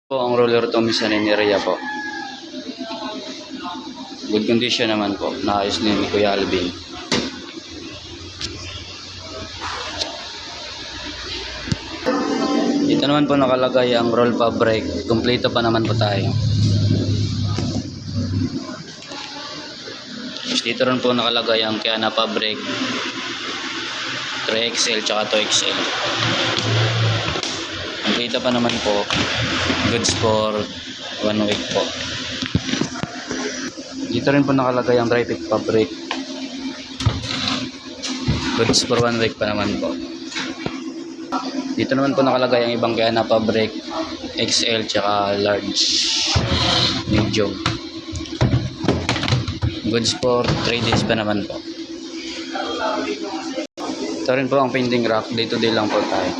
Po ang roller to sa Nineria po. Good condition naman po. Naayos ni Kuya Alvin. Dito naman po nakalagay ang roll pa brake. Kompleto pa naman po tayo. Dito rin po nakalagay ang Kiana pa brake 3XL tsaka 2XL. Kompleto pa naman po. Goods for 1 week po. Dito rin po nakalagay ang Drytec pa brake. Goods for 1 week pa naman po. Dito naman po nakalagay ang ibang Kiana pa brake XL tsaka large, medium. Goods for 3 days pa naman po. Ito rin po ang pending rack. Day to day lang po tayo.